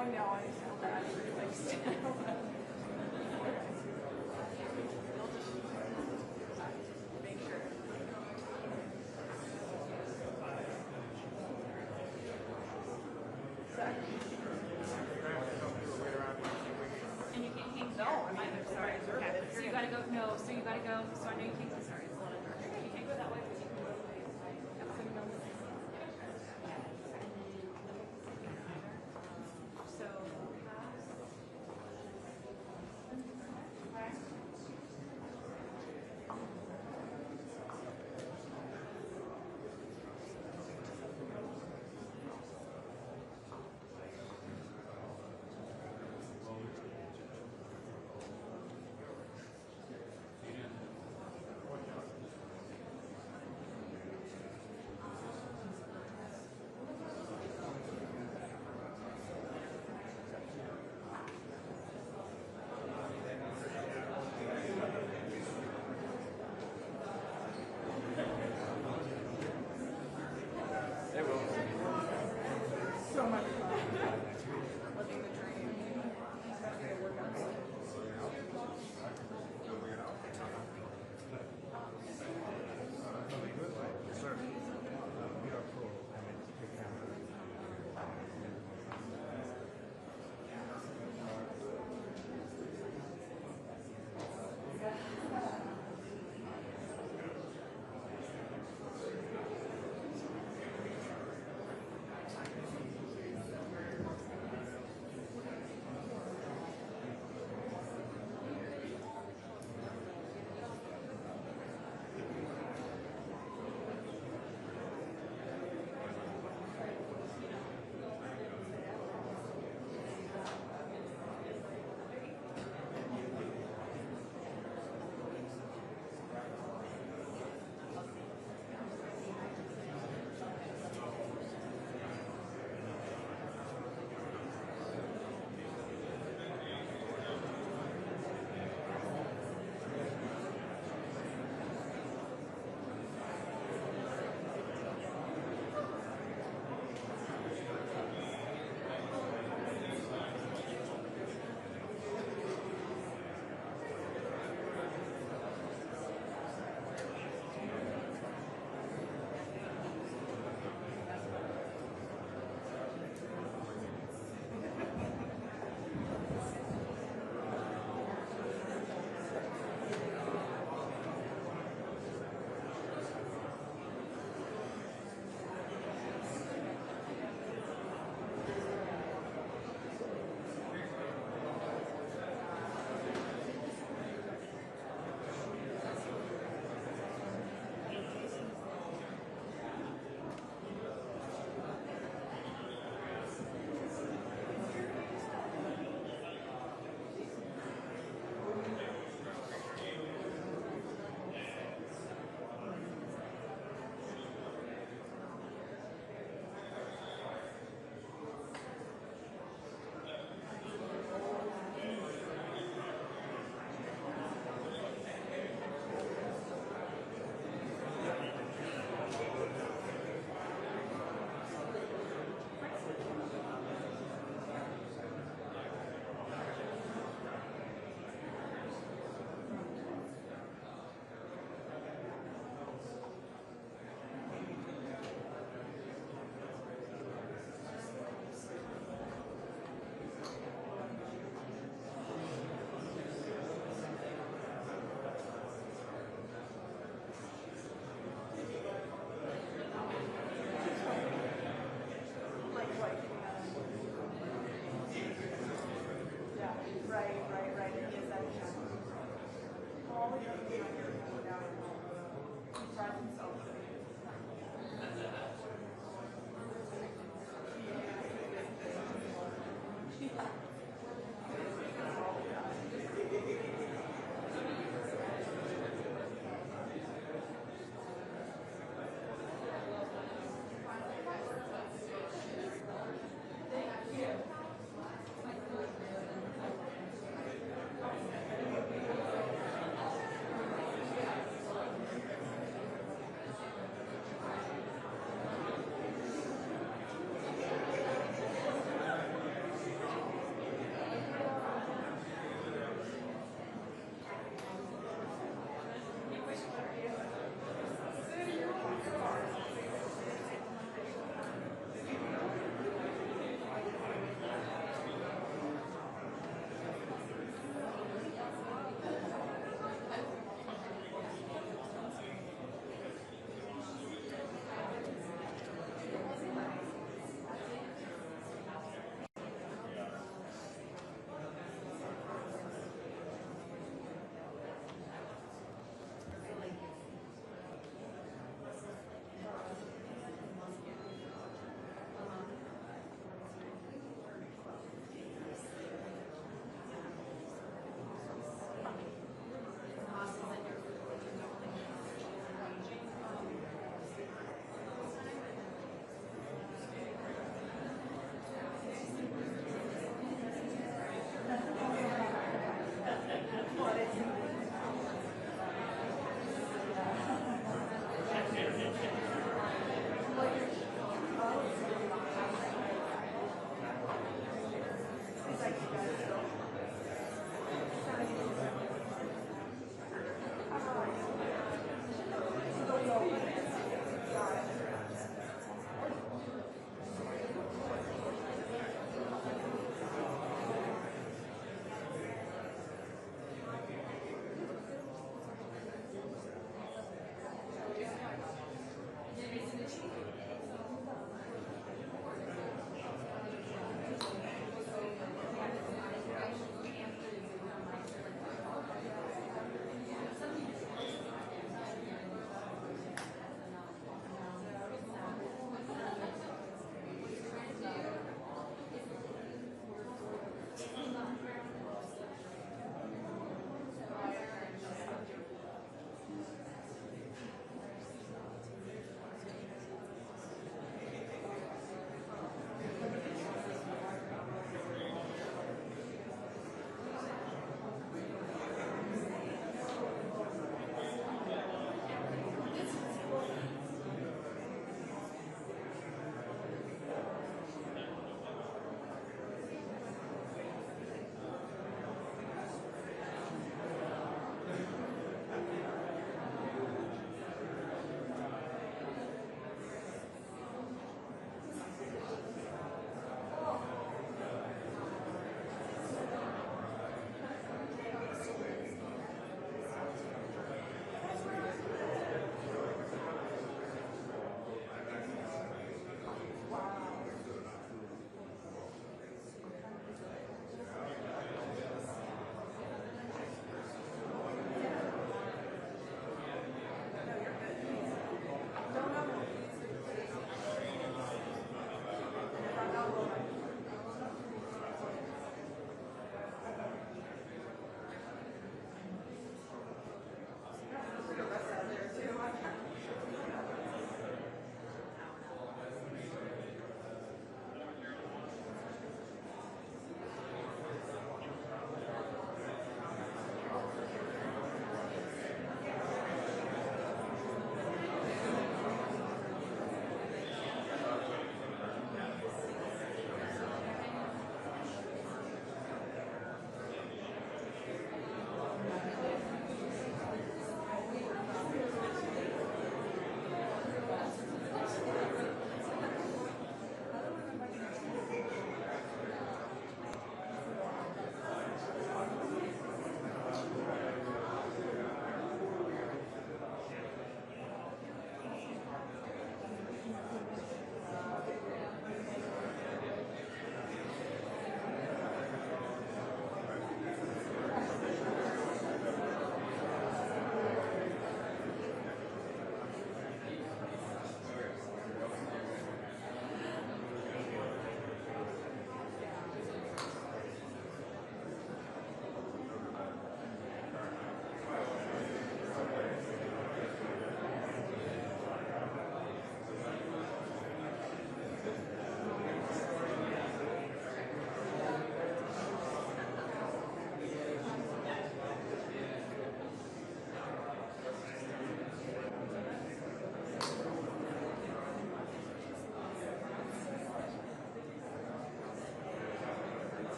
I know, I feel bad. Like, you'll just make sure. And you can't hang. No, I mean, either. Sorry. okay. So you gotta go. No. So you gotta go. So I know you can't. Sorry, it's a little dark. You can't go that way. But you can go that way. So.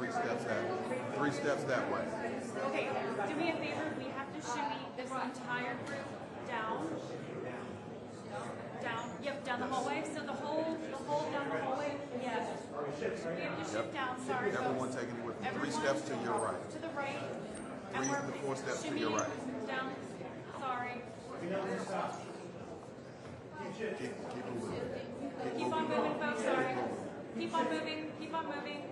Three steps that way. Okay, do me a favor. We have to shimmy this entire group down. Down. Yep, down the hallway. So the whole down the hallway. Yeah. We have to shift down. Sorry, Everyone folks. taking it with Everyone three steps to your right. To the right. Three to four steps to your right. Down. Sorry. Keep moving. Keep on moving, folks. Sorry. Keep on moving. Keep on moving.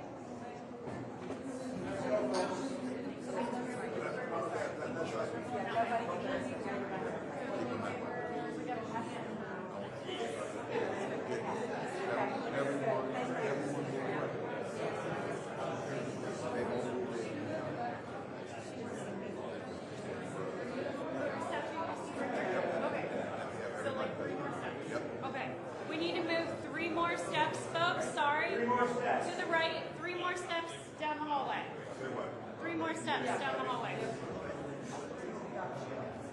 So like 3 more steps. Okay. We need to move 3 more steps, folks. Sorry. 3 more steps. To the right. 3 more steps down the hallway. 3 more steps down the hallway.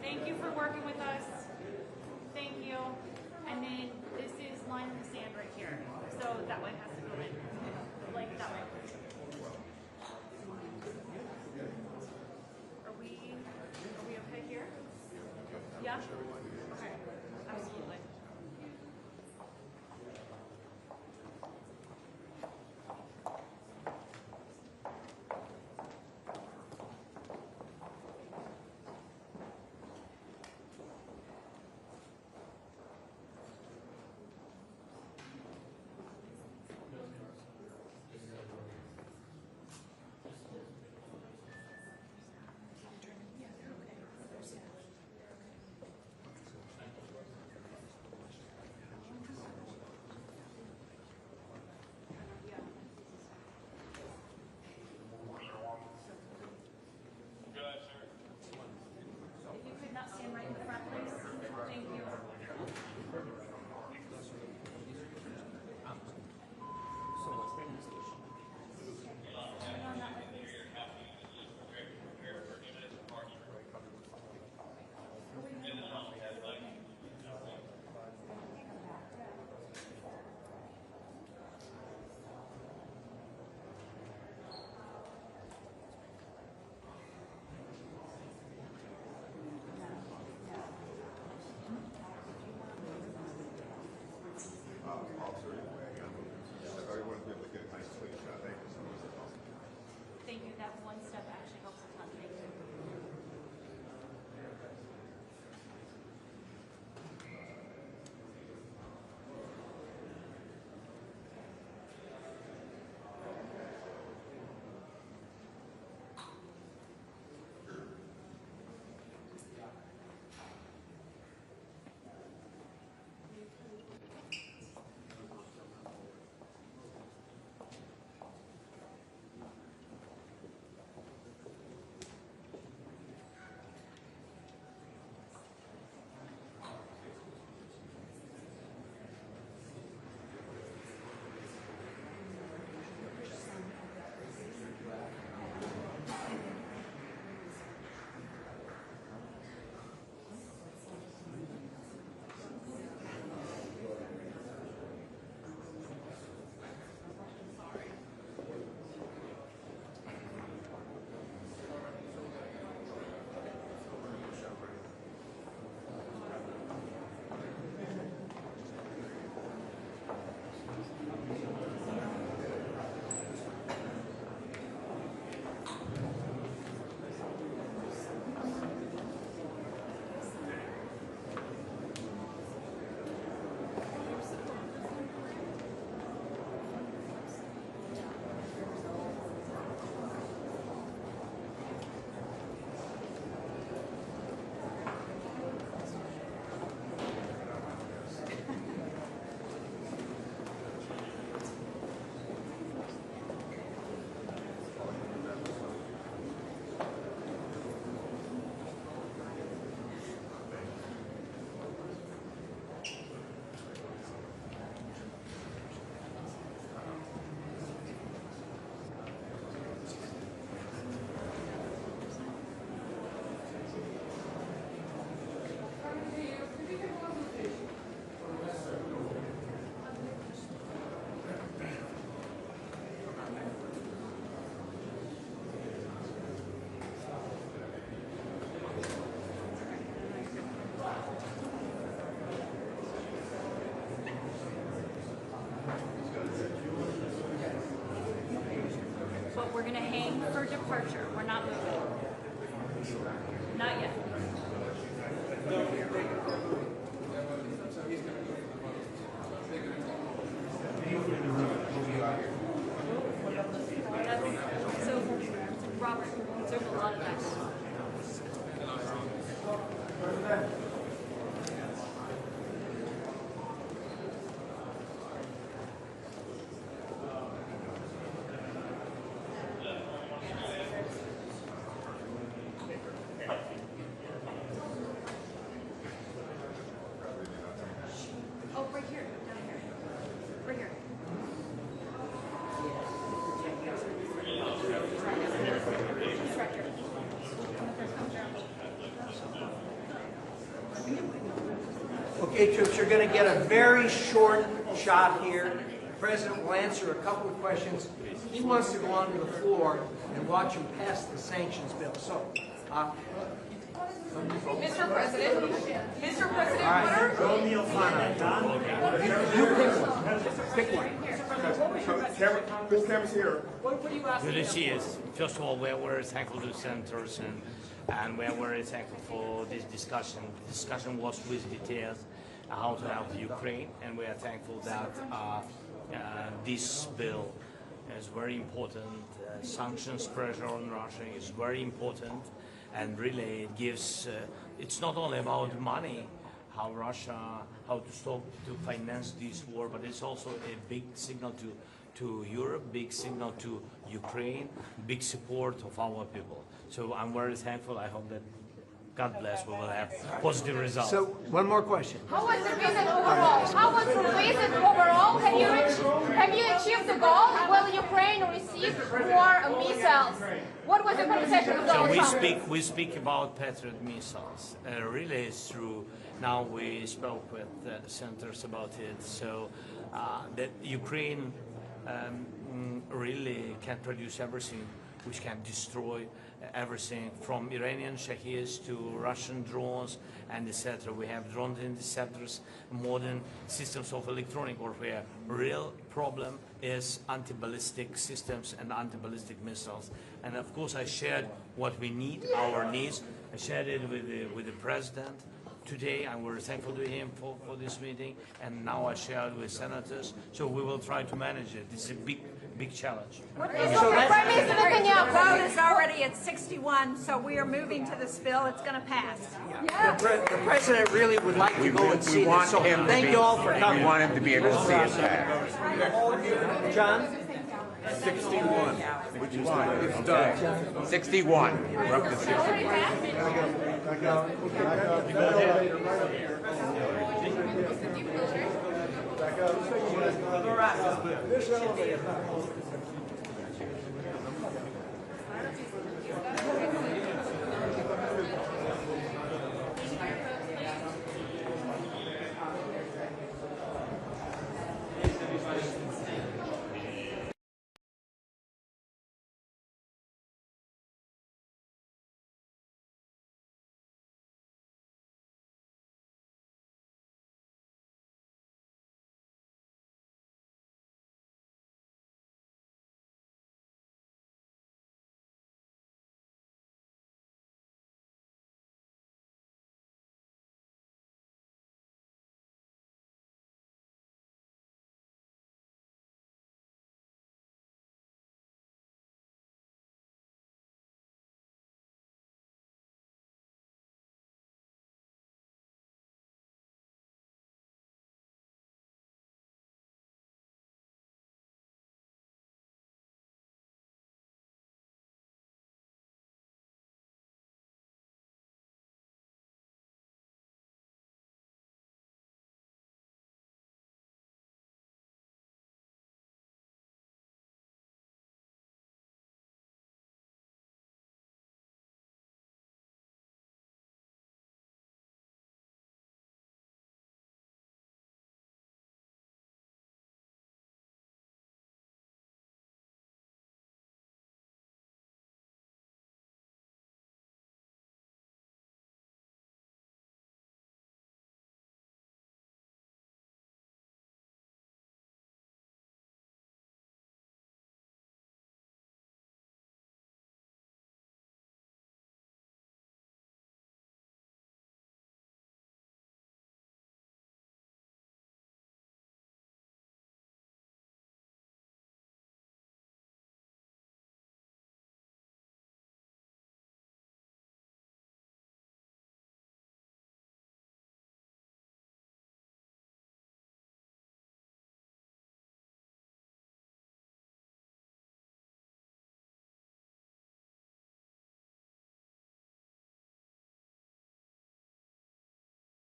Thank you for working with us. Thank you. And then this is line in the sand right here. So that one has to go in. Like that way. Are we okay here? Yeah? Okay. Absolutely. going to hang for departure. We're not moving. Not yet. So, Robert, there's a lot of that. Oh, right here, down here. Right here. Okay, troops, you're going to get a very short shot here. The president will answer a couple of questions. He wants to go onto the floor and watch him pass the sanctions bill. So, Mr. President, Mr. President, all what are right, go kneel fine. You pick one. This camera's here. what do you ask? Good to see you. First of all, we're very thankful to senators and we're very thankful for this discussion. The discussion was with details how to help Ukraine, and we are thankful that this bill is very important. Sanctions pressure on Russia is very important, and really it gives. It's not only about money, how to stop to finance this war, but it's also a big signal to Europe, big signal to Ukraine, big support of our people. So I'm very thankful. I hope that, God bless, we will have positive results. So, one more question. How was the visit overall? How was the visit overall? Have you achieved the goal? Will Ukraine receive more missiles? What was the conversation with So Donald we Trump? we speak about Patriot missiles. Really, it's true. Now we spoke with senators about it. So that Ukraine really can produce everything, which can destroy everything from Iranian Shaheeds to Russian drones and etc. We have drone interceptors, modern systems of electronic warfare. Real problem is anti-ballistic systems and anti-ballistic missiles. And of course, I shared what we need, our needs. I shared it with the president today. I'm very thankful to him for this meeting. And now I shared with senators. So we will try to manage it. It's a big challenge. Prime Minister Netanyahu. Vote is already at 61, so we are moving to this bill. It's going to pass. The president really would like to go and see this. So, thank you all for coming. We want him to be able to see it back. John? 61, which is like, it's done. 61. We're up to 61.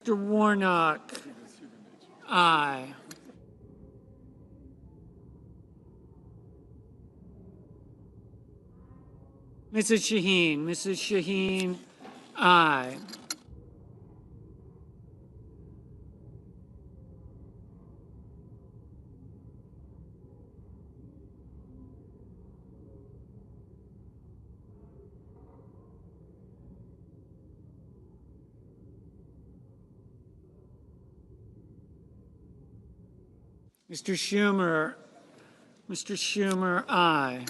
Mr. Warnock. Aye. Mrs. Shaheen. Mrs. Shaheen. Aye. Mr. Schumer. Mr. Schumer. Aye.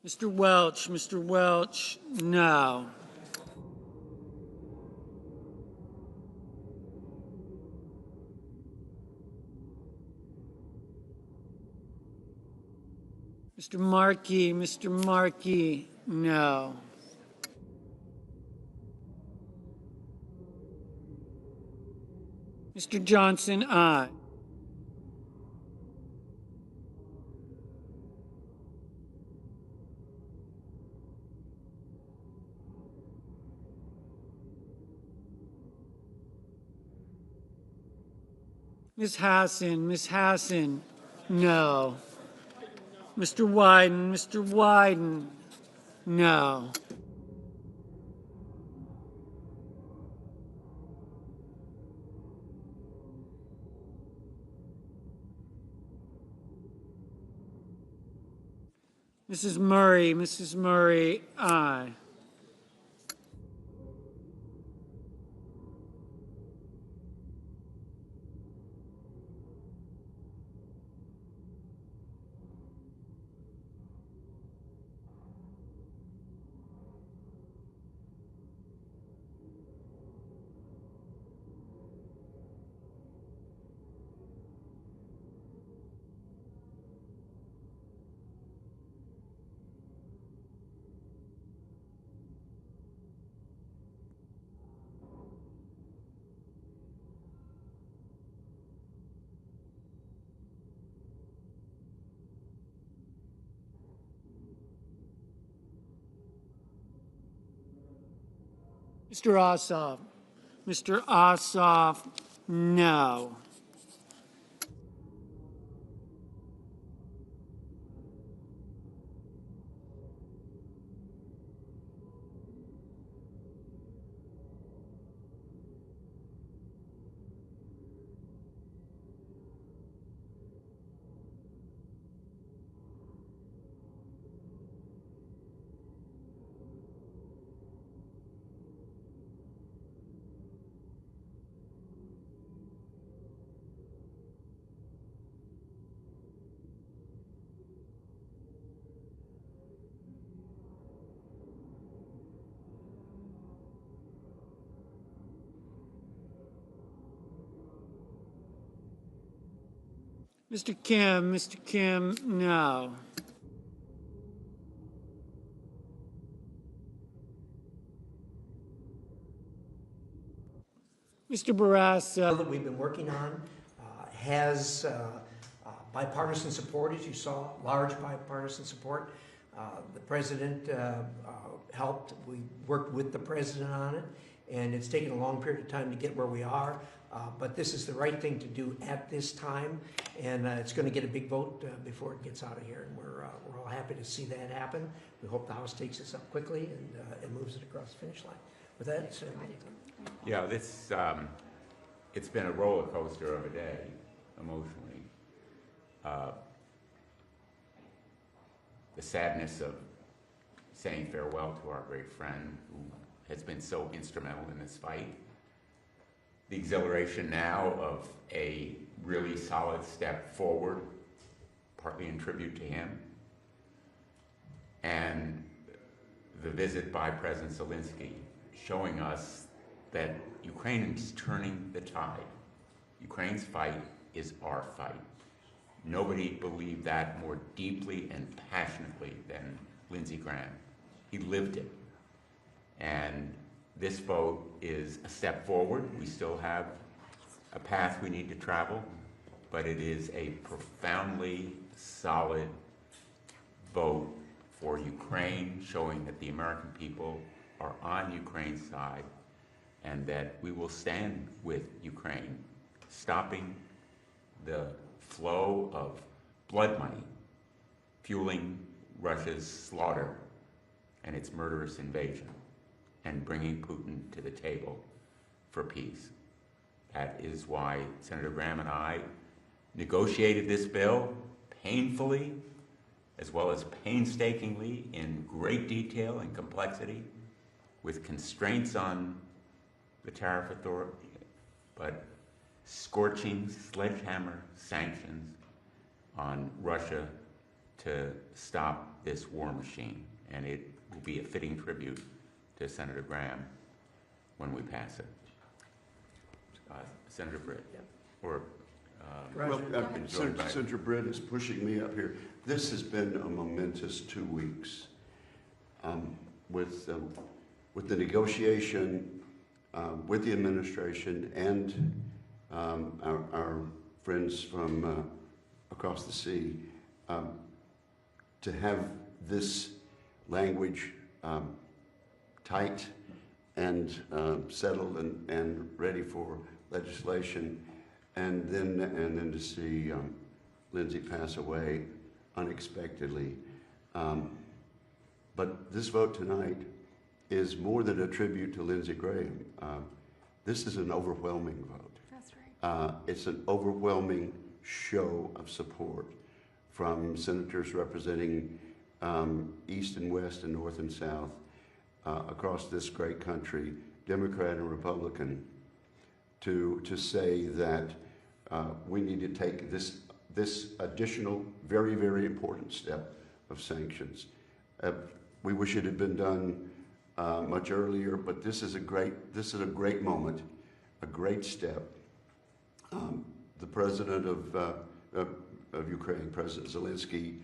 Mr. Welch. Mr. Welch. No. Mr. Markey. Mr. Markey. No. Mr. Johnson. Aye. Ms. Hassan. Ms. Hassan. No. Mr. Wyden. Mr. Wyden. No. Mrs. Murray. Mrs. Murray. Aye. Mr. Ossoff. Mr. Ossoff. No. Mr. Kim, no. Mr. Barrasso. That we've been working on has bipartisan support, as you saw, large bipartisan support. The president helped. We worked with the president on it, and it's taken a long period of time to get where we are. But this is the right thing to do at this time, and it's going to get a big vote before it gets out of here, and we're all happy to see that happen. We hope the House takes this up quickly and moves it across the finish line. With that, yeah, this it's been a roller coaster of a day, emotionally. The sadness of saying farewell to our great friend who has been so instrumental in this fight. The exhilaration now of a really solid step forward, partly in tribute to him, and the visit by President Zelensky showing us that Ukraine is turning the tide. Ukraine's fight is our fight. Nobody believed that more deeply and passionately than Lindsey Graham. He lived it. And this vote is a step forward. We still have a path we need to travel, but it is a profoundly solid vote for Ukraine, showing that the American people are on Ukraine's side and that we will stand with Ukraine, stopping the flow of blood money, fueling Russia's slaughter and its murderous invasion, and bringing Putin to the table for peace. That is why Senator Graham and I negotiated this bill painfully, as well as painstakingly, in great detail and complexity, with constraints on the tariff authority, but scorching sledgehammer sanctions on Russia to stop this war machine. And it will be a fitting tribute to Senator Graham when we pass it. Senator Britt, or well, Senator Britt is pushing me up here. This has been a momentous 2 weeks with the negotiation with the administration and our friends from across the sea to have this language tight and settled and ready for legislation, and then to see Lindsey pass away unexpectedly. But this vote tonight is more than a tribute to Lindsey Graham. This is an overwhelming vote. That's right. It's an overwhelming show of support from senators representing East and West and North and South across this great country, Democrat and Republican, to say that we need to take this additional, very, very important step of sanctions. We wish it had been done much earlier, but this is a great moment, a great step. The president of Ukraine, President Zelensky,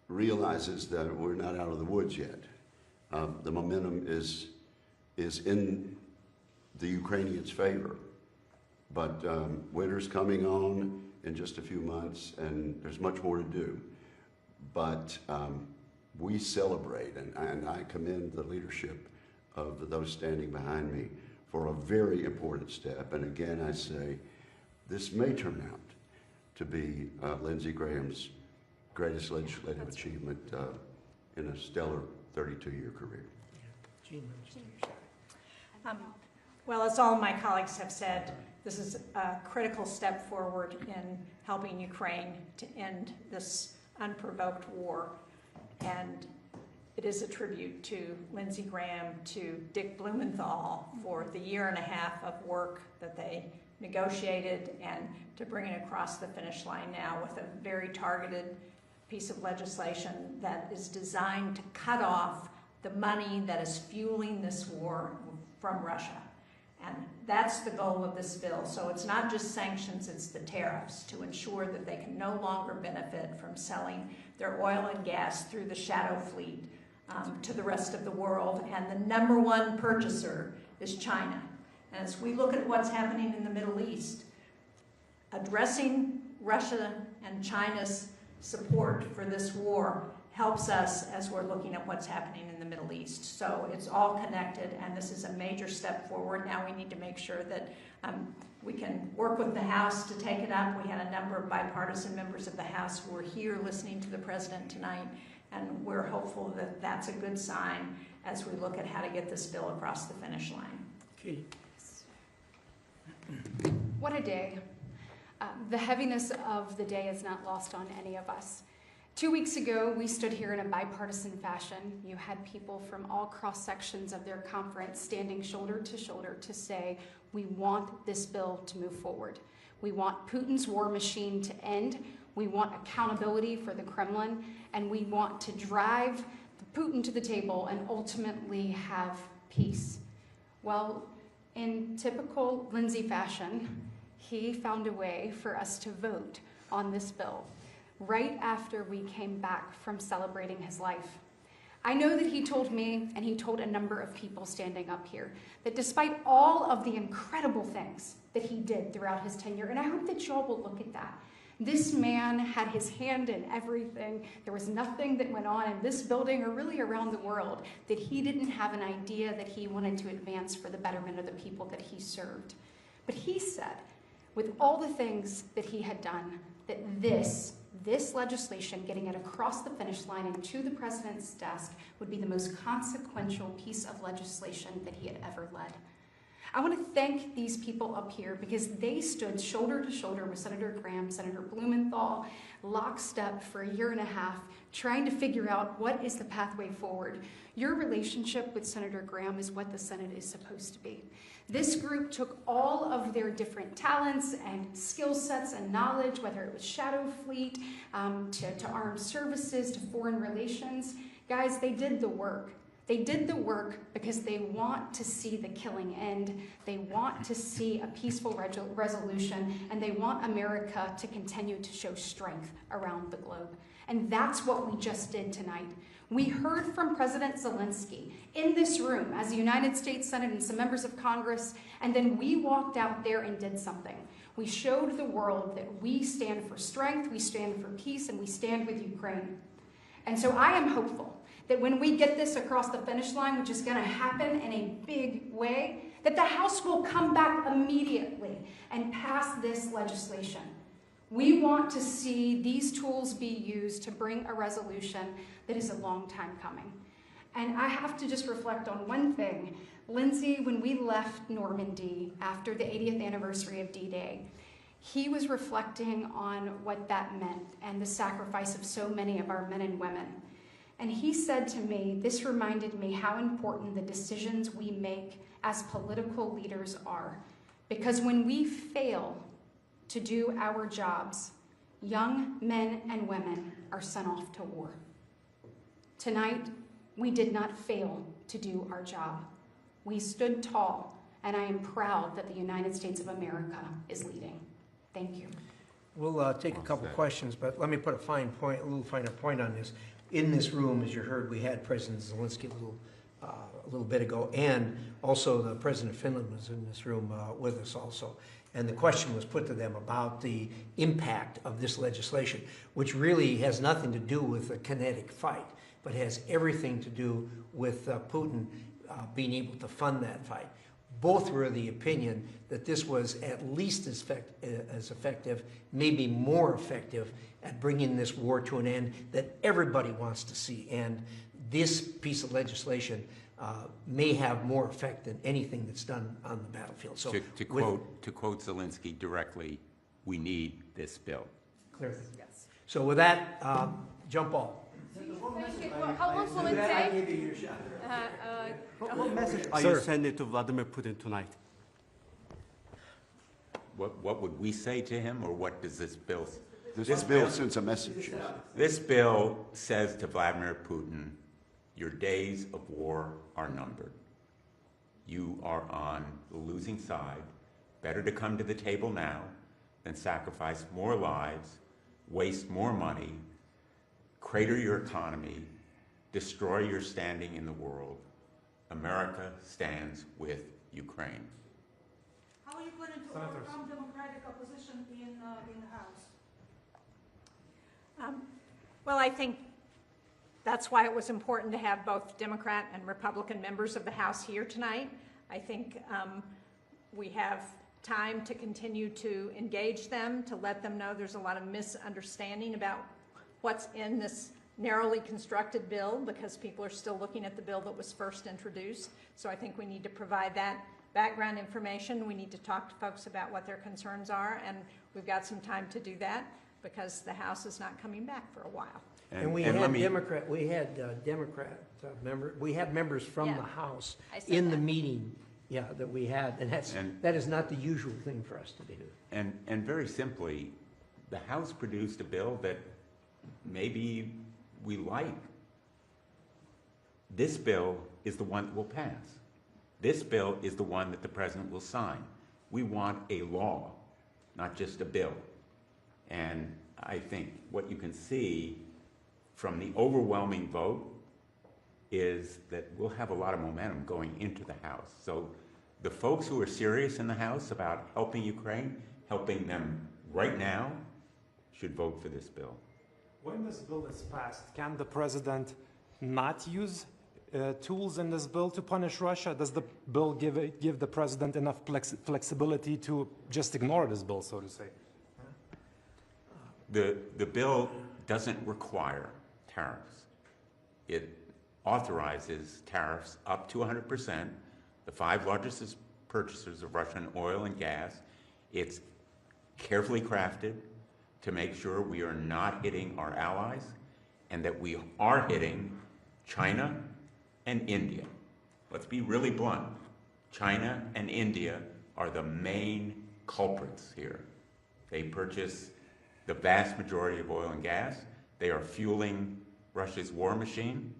realizes that we're not out of the woods yet. The momentum is in the Ukrainians' favor, but winter's coming on in just a few months, and there's much more to do. But we celebrate, and I commend the leadership of those standing behind me for a very important step. And again, I say, this may turn out to be Lindsey Graham's greatest legislative achievement in a stellar 32-year career. Well, as all my colleagues have said, this is a critical step forward in helping Ukraine to end this unprovoked war. And it is a tribute to Lindsey Graham, to Dick Blumenthal for the 1.5 years of work that they negotiated, and to bring it across the finish line now with a very targeted piece of legislation that is designed to cut off the money that is fueling this war from Russia. And that's the goal of this bill. So it's not just sanctions, it's the tariffs to ensure that they can no longer benefit from selling their oil and gas through the shadow fleet to the rest of the world. And the number one purchaser is China. And as we look at what's happening in the Middle East, addressing Russia and China's support for this war helps us as we're looking at what's happening in the Middle East. So it's all connected, and this is a major step forward. Now we need to make sure that we can work with the House to take it up. We had a number of bipartisan members of the House who were here listening to the President tonight, and we're hopeful that that's a good sign as we look at how to get this bill across the finish line. Okay. What a day. The heaviness of the day is not lost on any of us. 2 weeks ago, we stood here in a bipartisan fashion. You had people from all cross-sections of their conference standing shoulder to say, we want this bill to move forward. We want Putin's war machine to end. We want accountability for the Kremlin, and we want to drive Putin to the table and ultimately have peace. Well, in typical Lindsay fashion, he found a way for us to vote on this bill right after we came back from celebrating his life. I know that he told me, and he told a number of people standing up here, that despite all of the incredible things that he did throughout his tenure, and I hope that y'all will look at that, this man had his hand in everything. There was nothing that went on in this building or really around the world that he didn't have an idea that he wanted to advance for the betterment of the people that he served. But he said, with all the things that he had done, that this legislation, getting it across the finish line and to the president's desk, would be the most consequential piece of legislation that he had ever led. I want to thank these people up here because they stood shoulder to shoulder with Senator Graham, Senator Blumenthal, lockstep for a year and a half, trying to figure out what is the pathway forward. Your relationship with Senator Graham is what the Senate is supposed to be. This group took all of their different talents and skill sets and knowledge, whether it was Shadow Fleet, to armed services, to foreign relations. Guys, they did the work. They did the work because they want to see the killing end. They want to see a peaceful resolution, and they want America to continue to show strength around the globe. And that's what we just did tonight. We heard from President Zelensky in this room as the United States Senate and some members of Congress, and then we walked out there and did something. We showed the world that we stand for strength, we stand for peace, and we stand with Ukraine. And so I am hopeful that when we get this across the finish line, which is going to happen in a big way, that the House will come back immediately and pass this legislation. We want to see these tools be used to bring a resolution that is a long time coming. And I have to just reflect on one thing. Lindsay, when we left Normandy after the 80th anniversary of D-Day, he was reflecting on what that meant and the sacrifice of so many of our men and women. And he said to me, this reminded me how important the decisions we make as political leaders are. Because when we fail to do our jobs, young men and women are sent off to war. Tonight, we did not fail to do our job. We stood tall, and I am proud that the United States of America is leading. Thank you. We'll take a couple questions, but let me put a little finer point on this. In this room, as you heard, we had President Zelensky a little bit ago, and also the President of Finland was in this room with us also. And the question was put to them about the impact of this legislation, which really has nothing to do with a kinetic fight, but has everything to do with Putin being able to fund that fight. Both were of the opinion that this was at least as effective, maybe more effective at bringing this war to an end that everybody wants to see. And this piece of legislation may have more effect than anything that's done on the battlefield. So to quote Zelensky directly, we need this bill. Clear. Yes. So with that, jump ball. How long will it I take? give you your shot. What message are you sending to Vladimir Putin tonight? What would we say to him, or what does this bill? This bill sends a message. This bill says to Vladimir Putin, your days of war are numbered. you are on the losing side. Better to come to the table now than sacrifice more lives, waste more money, crater your economy, destroy your standing in the world. America stands with Ukraine. How are you planning to overcome democratic opposition in the House? Well, I think that's why it was important to have both Democrat and Republican members of the House here tonight. I think we have time to continue to engage them, to let them know there's a lot of misunderstanding about what's in this narrowly constructed bill, because people are still looking at the bill that was first introduced. So I think we need to provide that background information. We need to talk to folks about what their concerns are, and we've got some time to do that because the House is not coming back for a while. And we had Democrat we have members from the House in the meeting, that we had, and that is not the usual thing for us to do. And very simply, the House produced a bill that maybe we like. This bill is the one that will pass. This bill is the one that the President will sign. We want a law, not just a bill. And I think what you can see from the overwhelming vote is that we'll have a lot of momentum going into the House. So the folks who are serious in the House about helping Ukraine, helping them right now, should vote for this bill. When this bill is passed, can the President not use tools in this bill to punish Russia? Does the bill give the President enough flexibility to just ignore this bill, so to say? The bill doesn't require tariffs. It authorizes tariffs up to 100%, the 5 largest purchasers of Russian oil and gas. It's carefully crafted to make sure we are not hitting our allies and that we are hitting China and India. Let's be really blunt. China and India are the main culprits here. They purchase the vast majority of oil and gas. They are fueling Russia's war machine,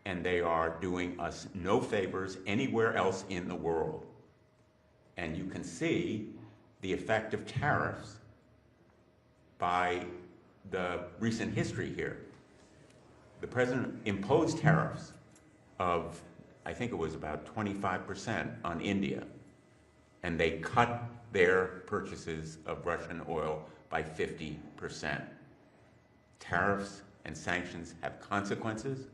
and they are doing us no favors anywhere else in the world. And you can see the effect of tariffs by the recent history here. The President imposed tariffs of, I think it was about 25% on India, and they cut their purchases of Russian oil by 50%. Tariffs and sanctions have consequences,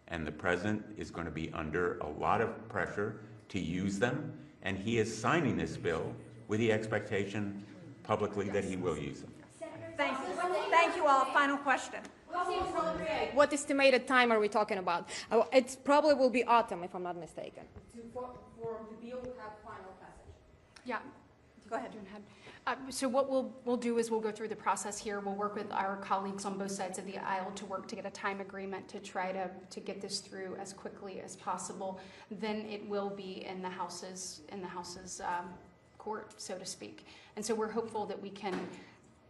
and the President is going to be under a lot of pressure to use them, and he is signing this bill with the expectation publicly that he will use them. Thank you. Thank you all. Final question. What estimated time are we talking about? It probably will be autumn, if I'm not mistaken. For the bill to have final passage. Yeah. Go ahead. So what we'll do is we'll go through the process here. We'll work with our colleagues on both sides of the aisle to work to get a time agreement to try to get this through as quickly as possible. Then it will be in the House's court, so to speak. And so we're hopeful that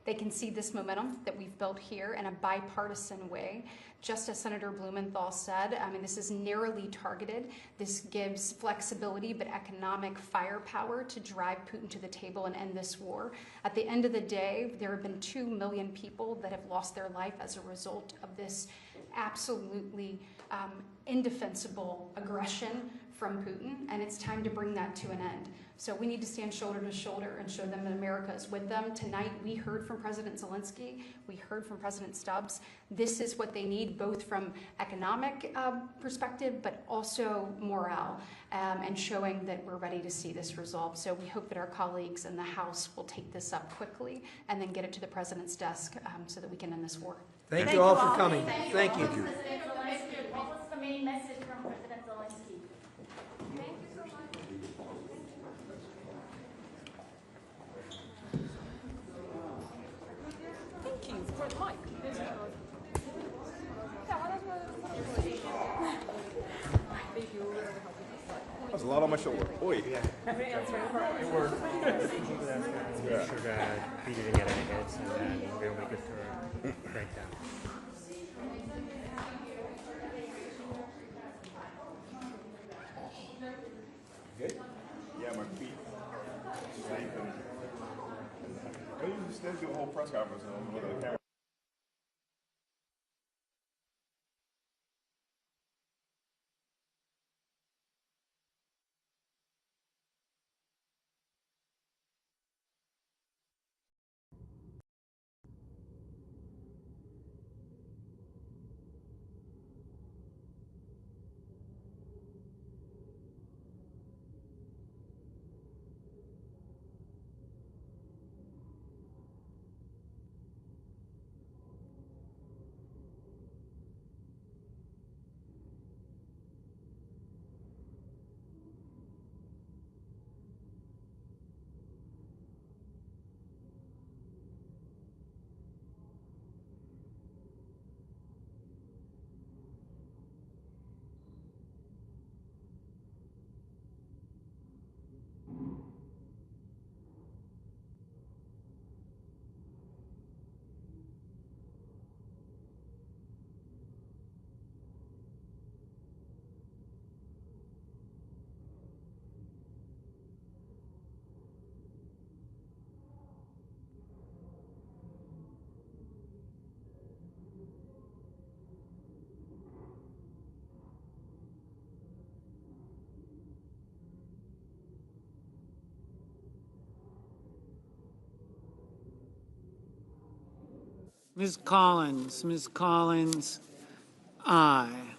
they can see this momentum that we've built here in a bipartisan way. Just as Senator Blumenthal said, I mean, this is narrowly targeted. This gives flexibility but economic firepower to drive Putin to the table and end this war. At the end of the day, there have been 2 million people that have lost their life as a result of this absolutely indefensible aggression from Putin, and it's time to bring that to an end. So we need to stand shoulder to shoulder and show them that America is with them. Tonight, we heard from President Zelensky, we heard from President Stubbs. This is what they need, both from economic perspective, but also morale, and showing that we're ready to see this resolved. So we hope that our colleagues in the House will take this up quickly and then get it to the President's desk so that we can end this war. Thank you all for coming. Thank you. What was the main message from President Zelensky? Thank you so much. Thank you for the mic. That's a lot on my shoulder. Oi. Make sure that he didn't get any hits, and then we'll make it through a breakdown. Good? just do a whole press conference with a camera. Ms. Collins, aye.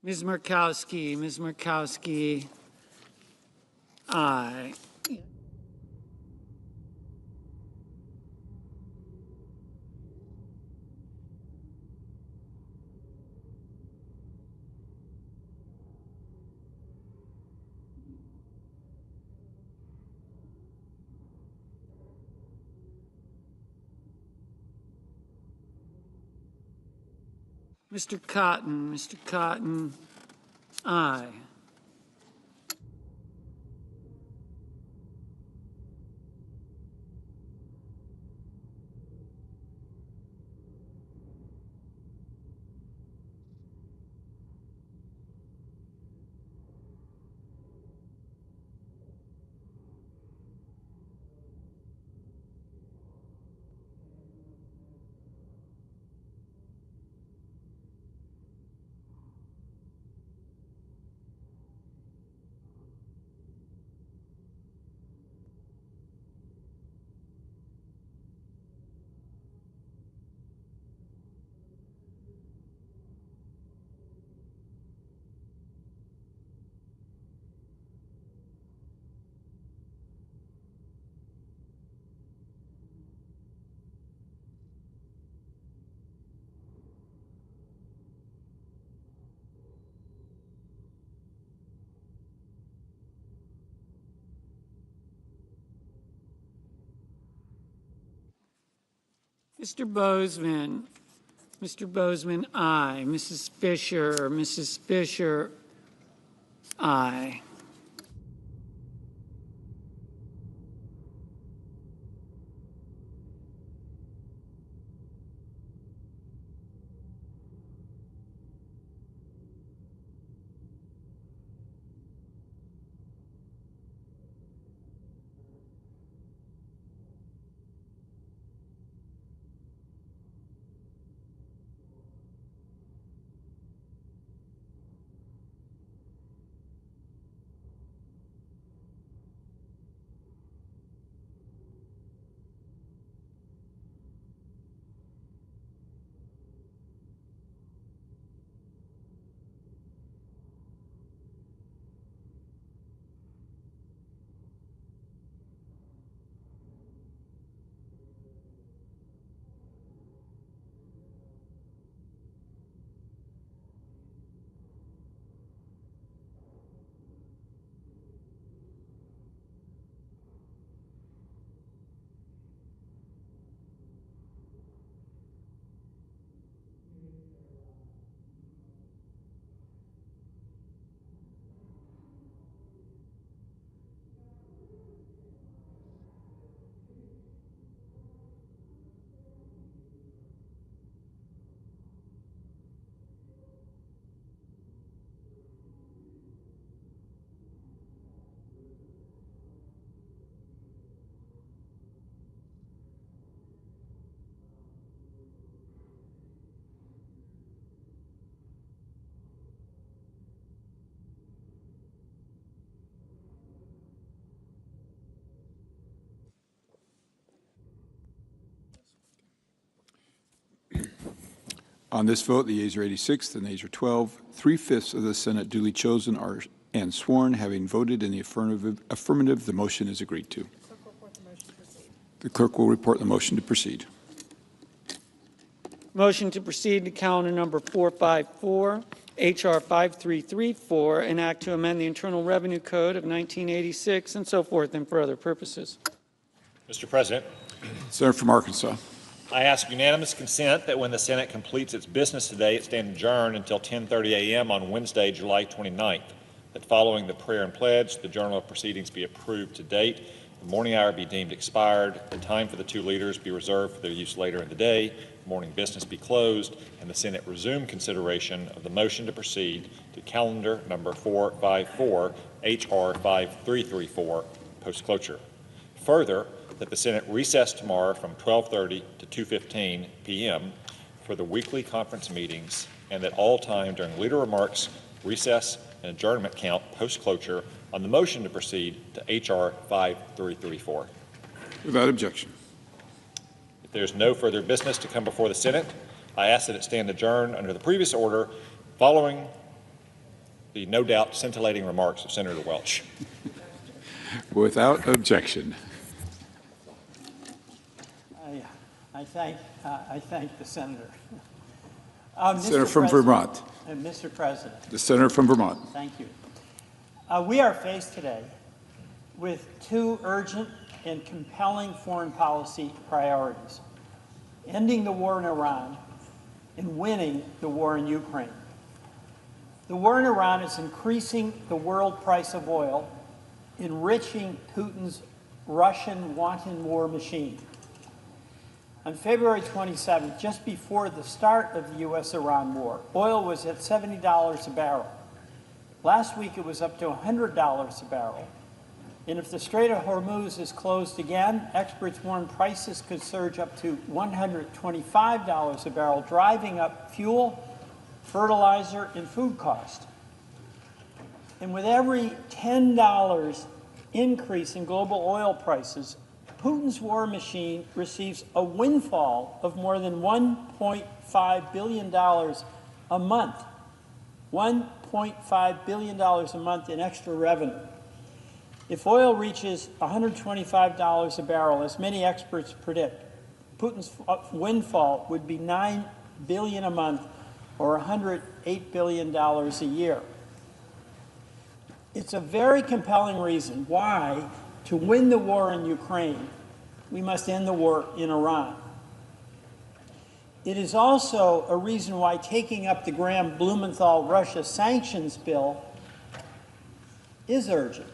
Ms. Murkowski, aye. Mr. Cotton, aye. Mr. Bozeman, aye. Mrs. Fisher, aye. On this vote, the yeas are 86, the nays are 12. 3/5 of the Senate duly chosen are and sworn. Having voted in the affirmative, the motion is agreed to. The clerk will report the motion to proceed. Motion to proceed to calendar number 454, H.R. 5334, an act to amend the Internal Revenue Code of 1986 and so forth and for other purposes. Mr. President, Senator from Arkansas. I ask unanimous consent that when the Senate completes its business today, it stand adjourned until 10:30 a.m. on Wednesday, July 29th. That following the prayer and pledge, the journal of proceedings be approved to date, the morning hour be deemed expired, the time for the two leaders be reserved for their use later in the day, morning business be closed, and the Senate resume consideration of the motion to proceed to calendar number 454, H.R. 5334, post-cloture. Further, that the Senate recess tomorrow from 12:30 to 2:15 p.m. for the weekly conference meetings, and that all time during leader remarks, recess, and adjournment count post-closure on the motion to proceed to H.R. 5334. Without objection. If there's no further business to come before the Senate, I ask that it stand adjourned under the previous order following the no doubt scintillating remarks of Senator Welch. Without objection. I thank the senator. Senator from Vermont. Mr. President. The senator from Vermont. Thank you. We are faced today with two urgent and compelling foreign policy priorities: ending the war in Iran and winning the war in Ukraine. The war in Iran is increasing the world price of oil, enriching Putin's Russian wanton war machine. On February 27th, just before the start of the U.S.-Iran war, oil was at $70 a barrel. Last week, it was up to $100 a barrel. And if the Strait of Hormuz is closed again, experts warn prices could surge up to $125 a barrel, driving up fuel, fertilizer, and food costs. And with every $10 increase in global oil prices, Putin's war machine receives a windfall of more than $1.5 billion a month. $1.5 billion a month in extra revenue. If oil reaches $125 a barrel, as many experts predict, Putin's windfall would be $9 billion a month, or $108 billion a year. It's a very compelling reason why, to win the war in Ukraine, we must end the war in Iran. It is also a reason why taking up the Graham-Blumenthal Russia sanctions bill is urgent.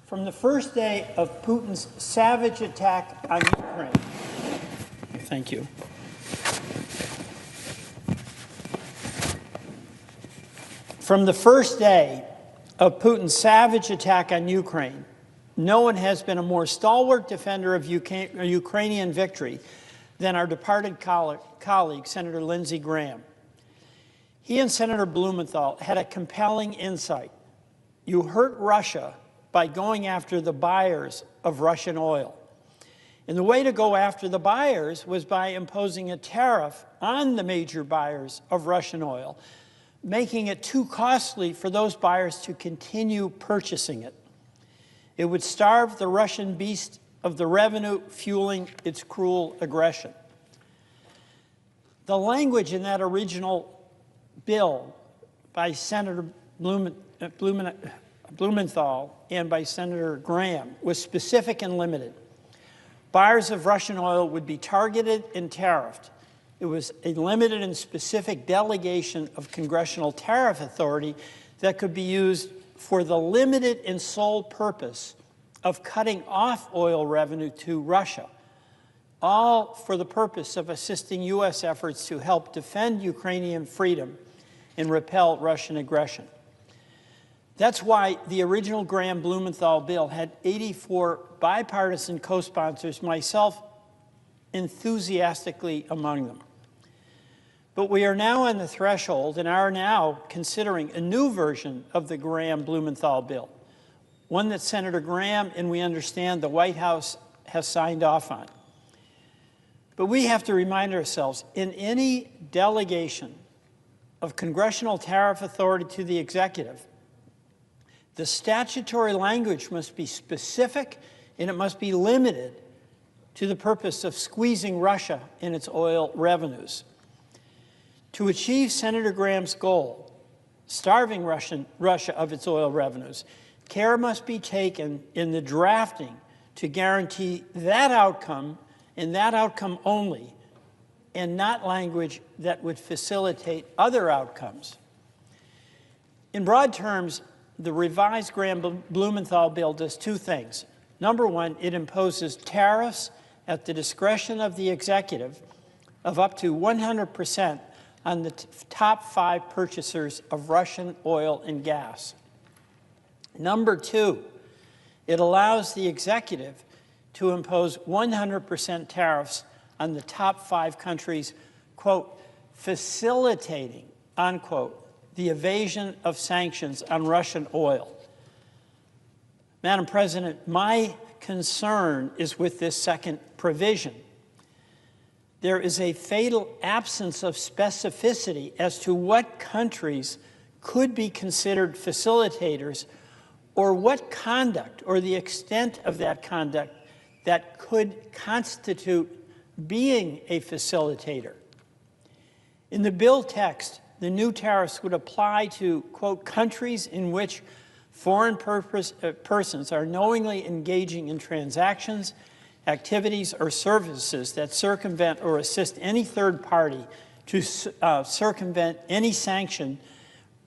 From the first day of Putin's savage attack on Ukraine, thank you. From the first day of Putin's savage attack on Ukraine, no one has been a more stalwart defender of Ukrainian victory than our departed colleague, Senator Lindsey Graham. He and Senator Blumenthal had a compelling insight. You hurt Russia by going after the buyers of Russian oil. And the way to go after the buyers was by imposing a tariff on the major buyers of Russian oil, making it too costly for those buyers to continue purchasing it. It would starve the Russian beast of the revenue, fueling its cruel aggression. The language in that original bill by Senator Blumenthal and by Senator Graham was specific and limited. Buyers of Russian oil would be targeted and tariffed. It was a limited and specific delegation of congressional tariff authority that could be used for the limited and sole purpose of cutting off oil revenue to Russia, all for the purpose of assisting U.S. efforts to help defend Ukrainian freedom and repel Russian aggression. That's why the original Graham-Blumenthal bill had 84 bipartisan co-sponsors, myself enthusiastically among them. But we are now on the threshold and are now considering a new version of the Graham-Blumenthal bill, one that Senator Graham and we understand the White House has signed off on. But we have to remind ourselves, in any delegation of congressional tariff authority to the executive, the statutory language must be specific and it must be limited to the purpose of squeezing Russia in its oil revenues. To achieve Senator Graham's goal, starving Russia of its oil revenues, care must be taken in the drafting to guarantee that outcome and that outcome only, and not language that would facilitate other outcomes. In broad terms, the revised Graham-Blumenthal bill does two things. Number one, it imposes tariffs at the discretion of the executive of up to 100% on the top 5 purchasers of Russian oil and gas. Number two, it allows the executive to impose 100% tariffs on the top 5 countries, quote, facilitating, unquote, the evasion of sanctions on Russian oil. Madam President, my concern is with this second provision. There is a fatal absence of specificity as to what countries could be considered facilitators, or what conduct or the extent of that conduct that could constitute being a facilitator. In the bill text, the new tariffs would apply to, quote, countries in which foreign persons are knowingly engaging in transactions, activities, or services that circumvent or assist any third party to circumvent any sanction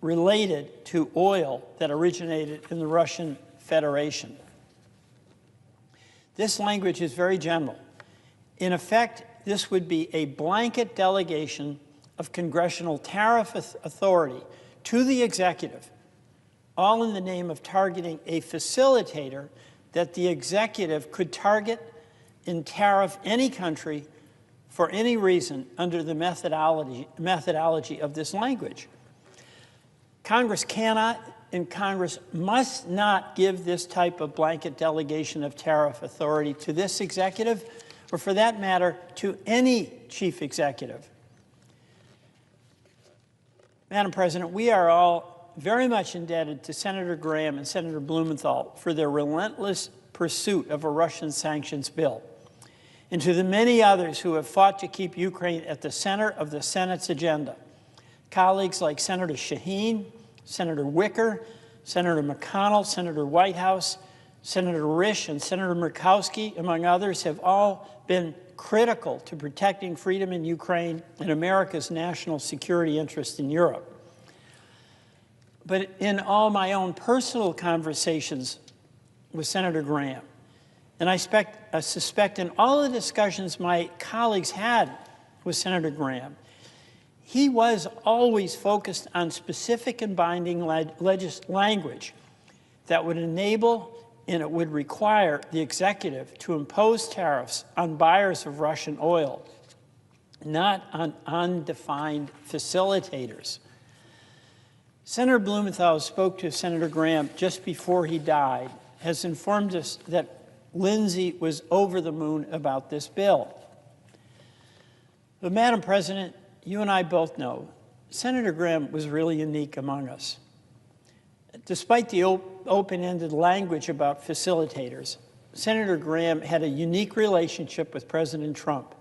related to oil that originated in the Russian Federation. This language is very general. In effect, this would be a blanket delegation of congressional tariff authority to the executive, all in the name of targeting a facilitator that the executive could target and tariff any country for any reason under the methodology of this language. Congress cannot and Congress must not give this type of blanket delegation of tariff authority to this executive, or for that matter, to any chief executive. Madam President, we are all very much indebted to Senator Graham and Senator Blumenthal for their relentless pursuit of a Russian sanctions bill, and to the many others who have fought to keep Ukraine at the center of the Senate's agenda. Colleagues like Senator Shaheen, Senator Wicker, Senator McConnell, Senator Whitehouse, Senator Risch, and Senator Murkowski, among others, have all been critical to protecting freedom in Ukraine and America's national security interest in Europe. But in all my own personal conversations with Senator Graham, and I suspect in all the discussions my colleagues had with Senator Graham, he was always focused on specific and binding language that would enable and it would require the executive to impose tariffs on buyers of Russian oil, not on undefined facilitators. Senator Blumenthal spoke to Senator Graham just before he died, has informed us that Lindsey was over the moon about this bill. But Madam President, you and I both know Senator Graham was really unique among us. Despite the open-ended language about facilitators, Senator Graham had a unique relationship with President Trump.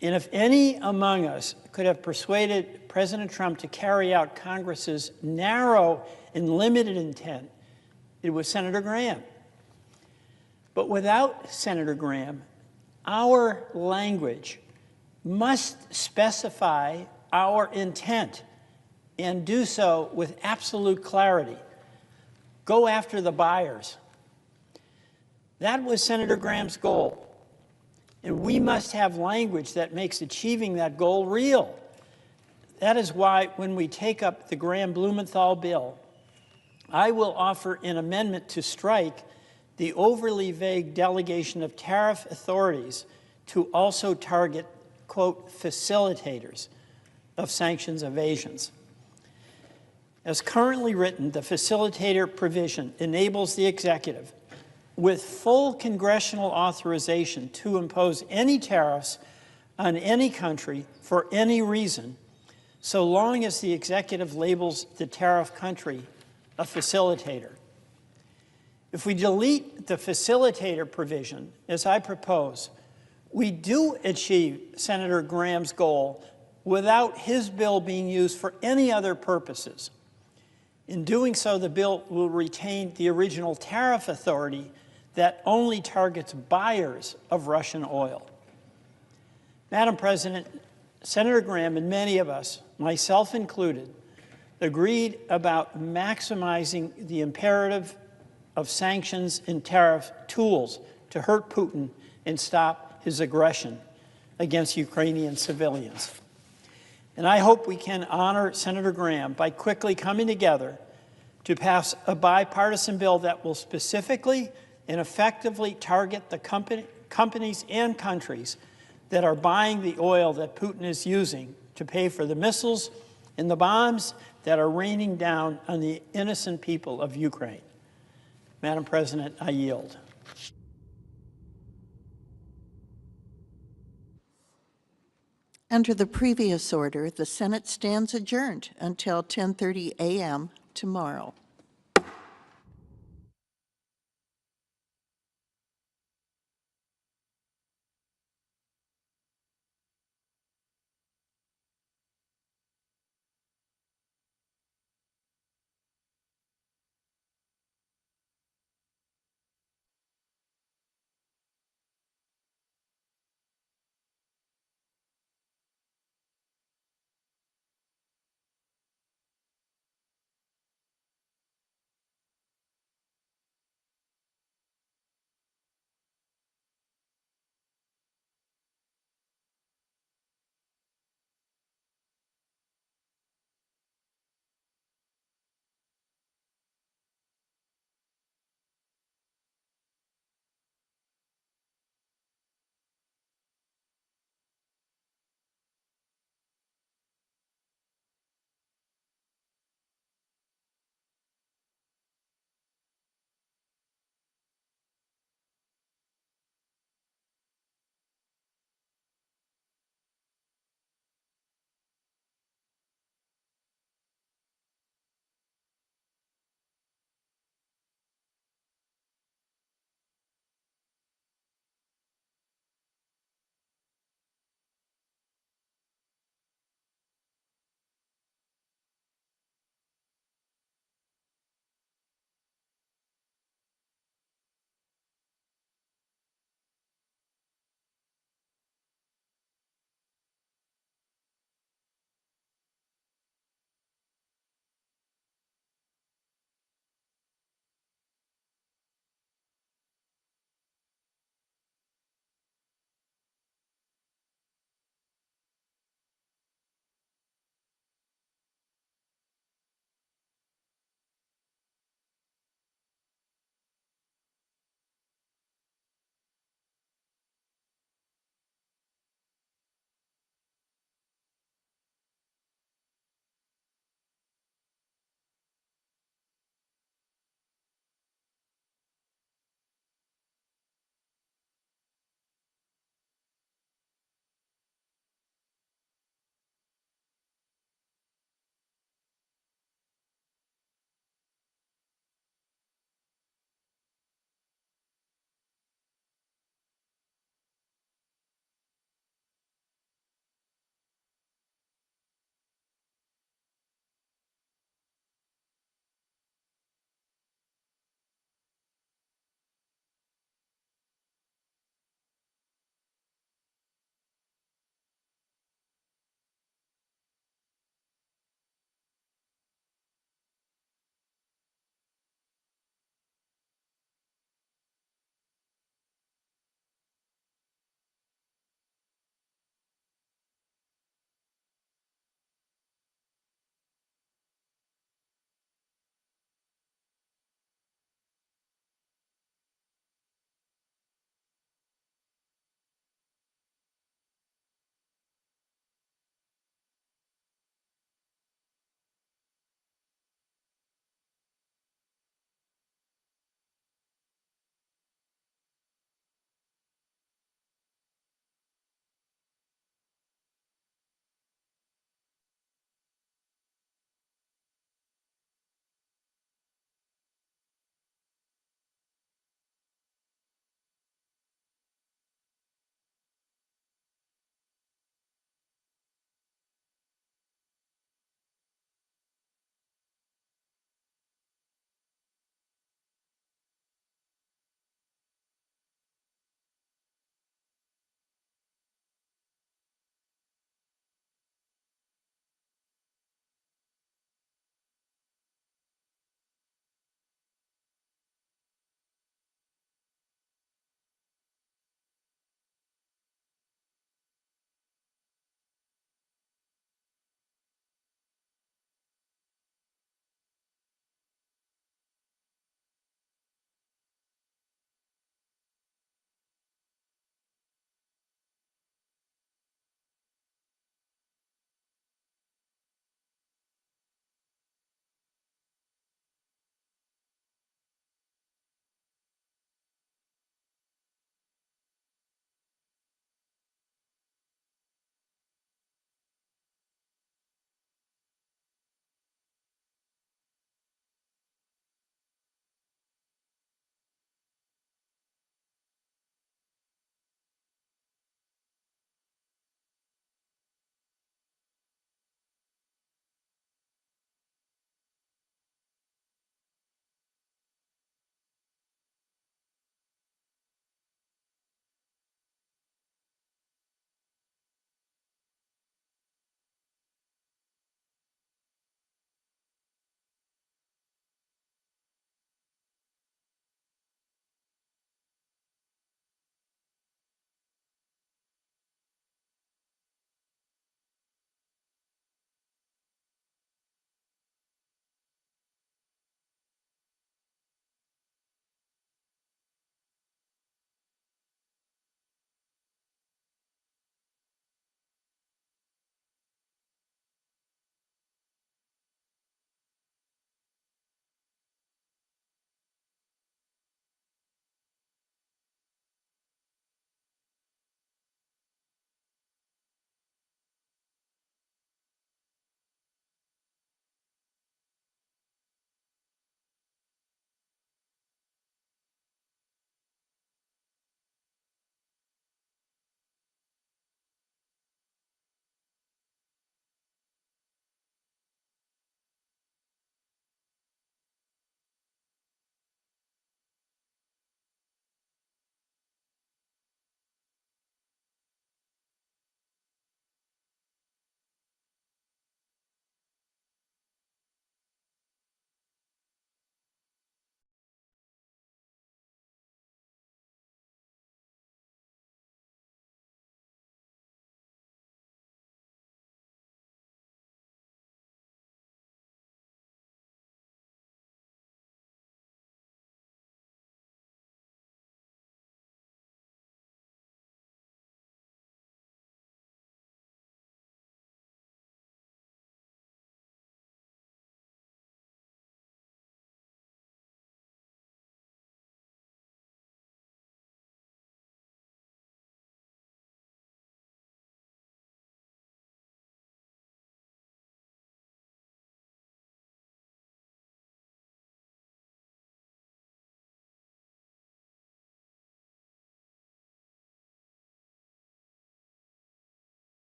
And if any among us could have persuaded President Trump to carry out Congress's narrow and limited intent, it was Senator Graham. But without Senator Graham, our language must specify our intent and do so with absolute clarity. Go after the buyers. That was Senator Graham's goal. And we must have language that makes achieving that goal real. That is why when we take up the Graham-Blumenthal bill, I will offer an amendment to strike the overly vague delegation of tariff authorities to also target, quote, facilitators of sanctions evasions. As currently written, the facilitator provision enables the executive with full congressional authorization to impose any tariffs on any country for any reason, so long as the executive labels the tariff country a facilitator. If we delete the facilitator provision, as I propose, we do achieve Senator Graham's goal without his bill being used for any other purposes. In doing so, the bill will retain the original tariff authority that only targets buyers of Russian oil. Madam President, Senator Graham and many of us, myself included, agreed about maximizing the imperative of sanctions and tariff tools to hurt Putin and stop his aggression against Ukrainian civilians. And I hope we can honor Senator Graham by quickly coming together to pass a bipartisan bill that will specifically and effectively target the companies and countries that are buying the oil that Putin is using to pay for the missiles and the bombs that are raining down on the innocent people of Ukraine. Madam President, I yield. Under the previous order, the Senate stands adjourned until 10:30 a.m. tomorrow.